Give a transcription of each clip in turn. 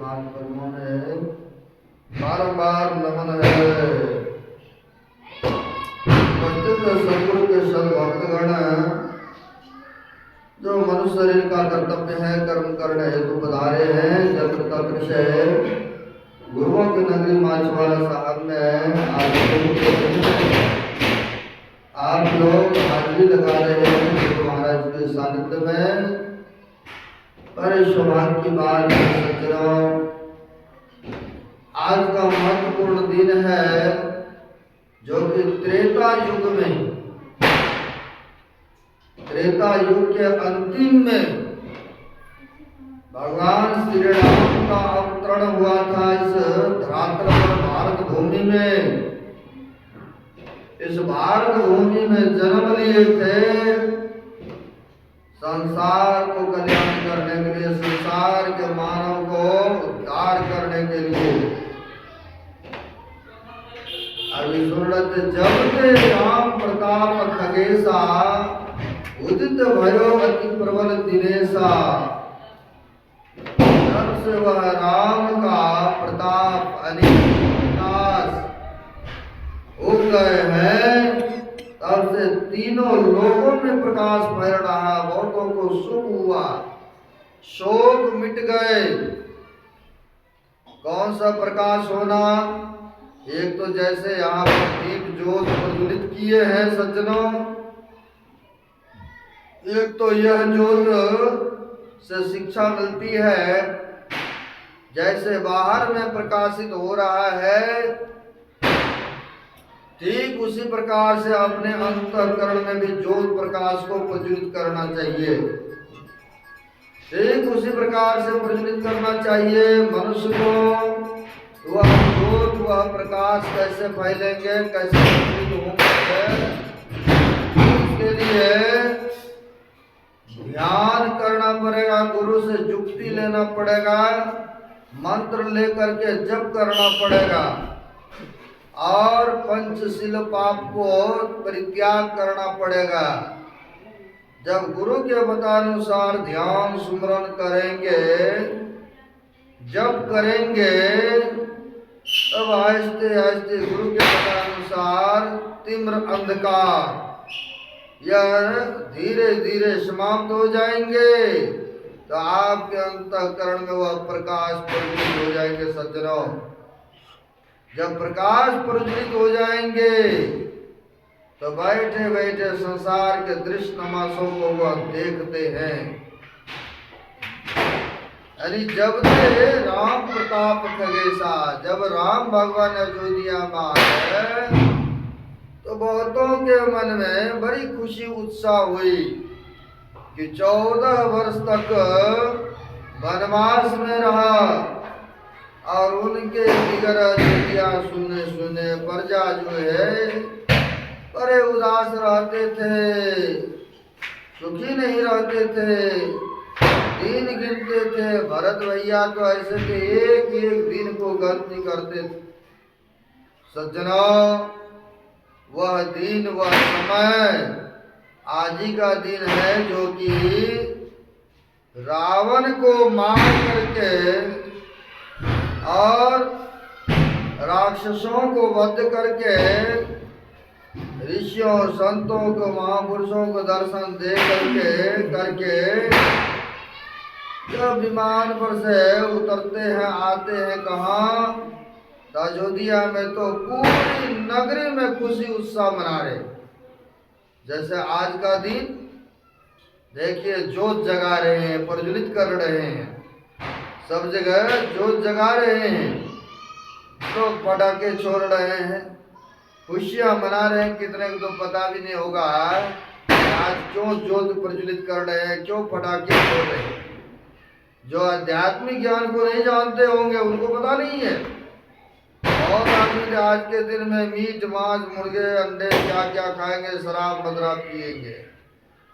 महात्माओं ने बारंबार नमन है। उपस्थित सदगुरु के सद्भक्तगण जो मनुष्य शरीर का कर्तव्य है कर्म करने हेतु पधारे हैं, जब तक से गुरुओं की नगरी माछवाड़ा साहब में आप लोग हाजिरी लगा रहे हैं गुरु महाराज के सानिध्य में। बड़े सौभाग्य की बात है सज्जनों, आज का महत्वपूर्ण दिन है जो कि त्रेता युग के अंतिम में भगवान श्री राम का अवतरण हुआ था इस धरातल पर, भारत भूमि में। इस भारत भूमि में जन्म लिए थे संसार को कल्याण करने के लिए, संसार के मानव को उद्धार करने के लिए। अभी सुनत जब ते राम प्रताप खगेसा, उदित भयो अति प्रबल दिनेशा। जब से वह राम का प्रताप अनिकास हो गए हैं, तब से तीनों लोगों में प्रकाश फैल रहा। बहुतों को सुख हुआ, शोक मिट गए। कौन सा प्रकाश होना? एक तो जैसे यहाँ पर दीप ज्योत प्रज्वलित किए हैं सज्जनों, एक तो यह ज्योत से शिक्षा मिलती है, जैसे बाहर में प्रकाशित हो रहा है, ठीक उसी प्रकार से अपने अंतःकरण में भी ज्योत प्रकाश को प्रज्वलित करना चाहिए। ठीक उसी प्रकार से प्रज्वलित करना चाहिए मनुष्य को। वह ज्योत वह प्रकाश कैसे फैलेंगे, कैसे प्रज्वलित होंगे, इसके लिए ध्यान करना पड़ेगा, गुरु से जुक्ति लेना पड़ेगा, मंत्र लेकर के जप करना पड़ेगा और पंचशील पाप को परित्याग करना पड़ेगा। जब गुरु के बतानुसार ध्यान सुमरन करेंगे, जप करेंगे, तब आहिस्ते आहिस्ते गुरु के बतानुसार तीव्र अंधकार यह धीरे धीरे समाप्त हो जाएंगे, तो आपके अंतःकरण में वह प्रकाश प्रज्वलित हो जाएंगे सज्जनों। जब प्रकाश प्रज्वलित हो जाएंगे तो बैठे बैठे संसार के दृश्य तमाशों को वह देखते हैं। यानी जब से राम प्रताप खगेसा, जब राम भगवान अयोध्या में आए तो बहुतों के मन में बड़ी खुशी उत्साह हुई कि 14 वर्ष तक वनवास में रहा और उनके बिगड़ अयोध्या सुने सुने प्रजा जो है बड़े उदास रहते थे, सुखी नहीं रहते थे, दिन गिनते थे। भरत भैया तो ऐसे थे, एक एक दिन को गिनती करते थे सज्जनों। वह दिन वह समय आज ही का दिन है जो कि रावण को मार करके और राक्षसों को वध करके ऋषियों संतों को महापुरुषों को दर्शन दे करके जब विमान पर से उतरते हैं, आते हैं कहाँ? अयोध्या में तो पूरी नगरी में खुशी उत्साह मना रहे। जैसे आज का दिन देखिए, ज्योत जगा रहे हैं, प्रज्वलित कर रहे हैं, सब जगह ज्योत जगा रहे हैं, लोग पटाखे छोड़ रहे हैं, खुशियां मना रहे हैं। कितने को तो पता भी नहीं होगा आज क्यों ज्योत प्रज्वलित कर रहे हैं, क्यों पटाखे छोड़ रहे हैं। जो आध्यात्मिक ज्ञान को नहीं जानते होंगे उनको पता नहीं है। और आदमी आज के दिन में मीट मांस मुर्गे अंडे क्या क्या खाएंगे, शराब मदरा पिएंगे।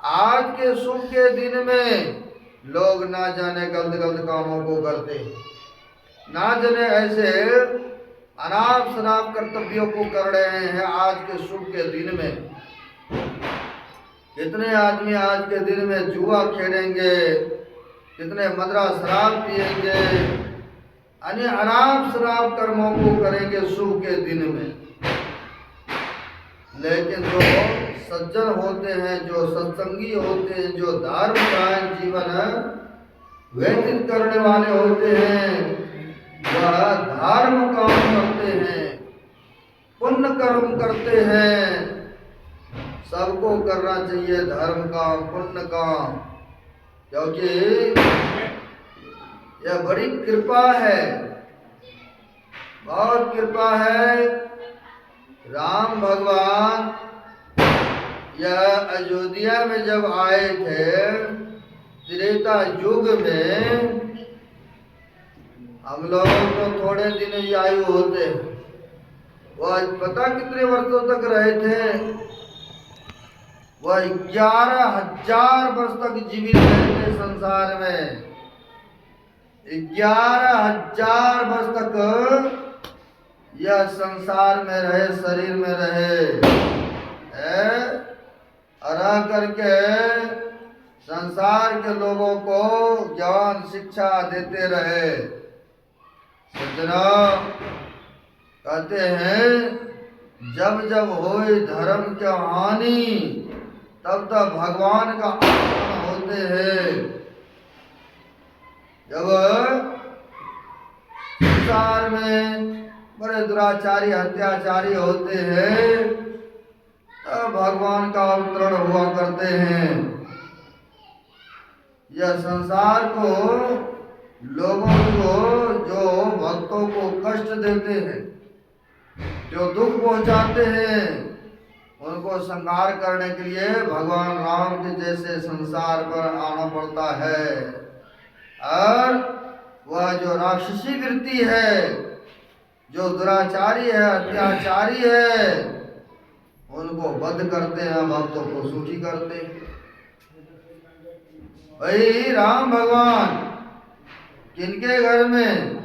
आज के सुख के दिन में लोग ना जाने गलत गलत कामों को करते, ना जाने ऐसे अनाप शनाप कर्तव्यों को कर रहे हैं। आज के सुख के दिन में कितने आदमी आज के दिन में जुआ खेलेंगे, कितने मदरा शराब पिएंगे, यानी अनाप शराब कर्मों को करेंगे शुभ के दिन में। लेकिन जो सज्जन होते हैं, जो सत्संगी होते हैं, जो धर्मपरायण जीवन व्यतीत करने वाले होते हैं, वह धर्म काम करते हैं, पुण्य कर्म करते हैं। सबको करना चाहिए धर्म काम, पुण्य काम, क्योंकि यह बड़ी कृपा है, बहुत कृपा है। राम भगवान यह अयोध्या में जब आए थे, त्रेता युग में, हम लोग तो थोड़े दिन ही आयु होते, वह पता कितने वर्षों तक रहे थे? वह 11,000 वर्ष तक जीवित रहे थे संसार में। 11,000 वर्ष तक यह संसार में रहे, शरीर में रहे, रह करके संसार के लोगों को ज्ञान शिक्षा देते रहे। सज्जनों, कहते हैं जब जब होए धर्म की हानि, तब तब भगवान का आगमन होते हैं। जब संसार में बड़े दुराचारी अत्याचारी होते हैं, तब भगवान का अवतरण हुआ करते हैं। यह संसार को, लोगों को, जो भक्तों को कष्ट देते हैं, जो दुख पहुंचाते हैं, उनको संहार करने के लिए भगवान राम के जैसे संसार पर आना पड़ता है। और वह जो राक्षसी वृत्ति है, जो दुराचारी है, अत्याचारी है, उनको वध करते हैं, भक्तों को सुखी करते हैं। वही राम भगवान किनके घर में?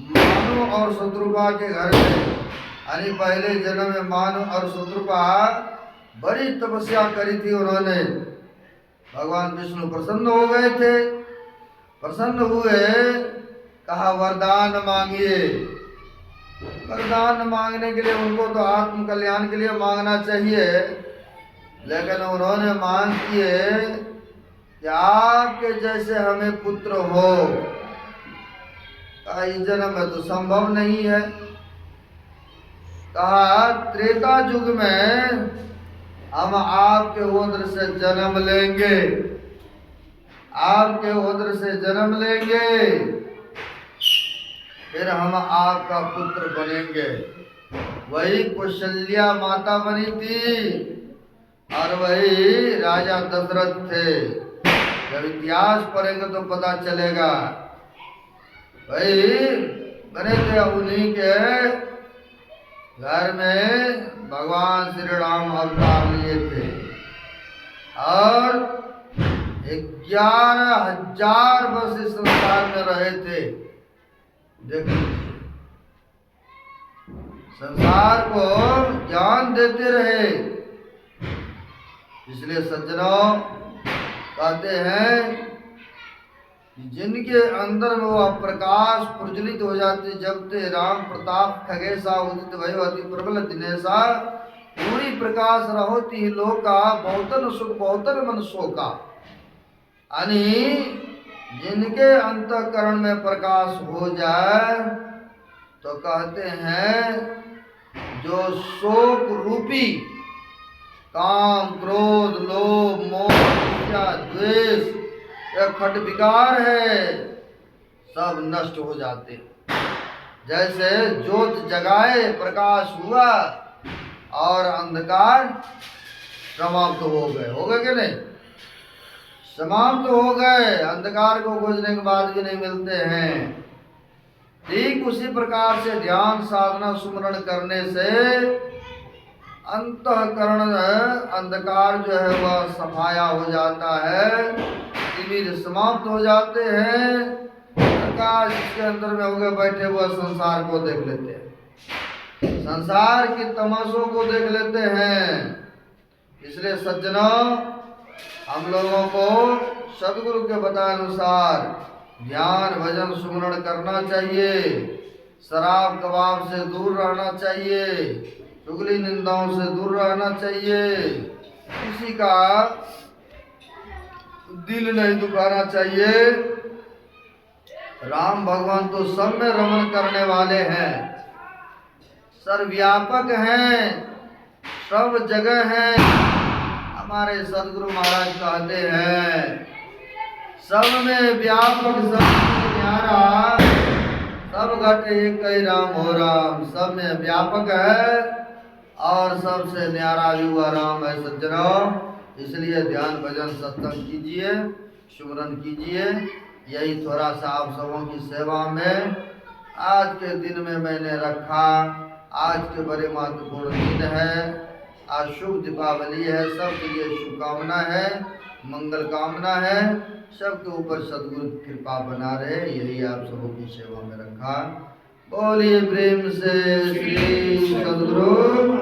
मानु और शत्रुपा के घर में। यानी पहले जन्म में मानु और शत्रुपा बड़ी तपस्या करी थी उन्होंने। भगवान विष्णु प्रसन्न हो गए थे, प्रसन्न हुए, कहा वरदान मांगिए। वरदान मांगने के लिए उनको तो आत्म कल्याण के लिए मांगना चाहिए, लेकिन उन्होंने मांग किए कि आपके जैसे हमें पुत्र हो। कहा इस जन्म में तो संभव नहीं है। कहा त्रेता युग में हम आपके उदर से जन्म लेंगे, आपके उदर से जन्म लेंगे, फिर हम आपका पुत्र बनेंगे। वही कौशल्या माता बनी थी और वही राजा दशरथ थे। जब इतिहास पढ़ेंगे तो पता चलेगा। वही बने थे, उन्हीं के घर में भगवान श्री राम अवतार लिए थे और 11,000 वर्ष इस संसार में रहे थे। देखिए, संसार को ज्ञान देते रहे। इसलिए सज्जनों कहते हैं कि जिनके अंदर में वह प्रकाश प्रज्वलित हो जाते, जब ते राम प्रताप खगेशा उदित भयो अति प्रबल दिनेशा, पूरी प्रकाश रहोती लोका बहुतन सुख बहुतन मन शोका। यानी जिनके अंतःकरण में प्रकाश हो जाए तो कहते हैं जो शोक रूपी काम, क्रोध, लोभ, मोह, ईर्ष्या, द्वेष, यह खट विकार है, सब नष्ट हो जाते। जैसे ज्योत जगाए, प्रकाश हुआ और अंधकार समाप्त हो गए कि नहीं? समाप्त हो गए, अंधकार को खोजने के बाद भी नहीं मिलते हैं। ठीक उसी प्रकार से ध्यान साधना सुमरण करने से अंतःकरण अंधकार जो है वह सफाया हो जाता है, तिमिर समाप्त हो जाते हैं। प्रकाश इसके अंदर में हो गए बैठे हुए संसार को देख लेते हैं, संसार की तमाशों को देख लेते हैं। इसलिए सज्जनों, हम लोगों को सदगुरु के बताए अनुसार ध्यान भजन सुमरण करना चाहिए, शराब कबाब से दूर रहना चाहिए, चुगली निंदाओं से दूर रहना चाहिए, किसी का दिल नहीं दुखाना चाहिए। राम भगवान तो सब में रमण करने वाले हैं, सर्वव्यापक हैं, सब जगह हैं। हमारे सदगुरु महाराज कहते हैं सब में व्यापक, सब में न्यारा, सब घट एक ही राम हो राम। सब में व्यापक है और सबसे न्यारा भी हुआ राम है सज्जनों। इसलिए ध्यान भजन सत्संग कीजिए, सुमरन कीजिए। यही थोड़ा सा आप सबों की सेवा में आज के दिन में मैंने रखा। आज के बड़े महत्वपूर्ण दिन है, आज शुभ दीपावली है, सबके लिए शुभकामना है, मंगल कामना है, सबके ऊपर सदगुरु की कृपा बना रहे, यही आप सबों की सेवा में रखा। बोलिए प्रेम से श्री सदगुरु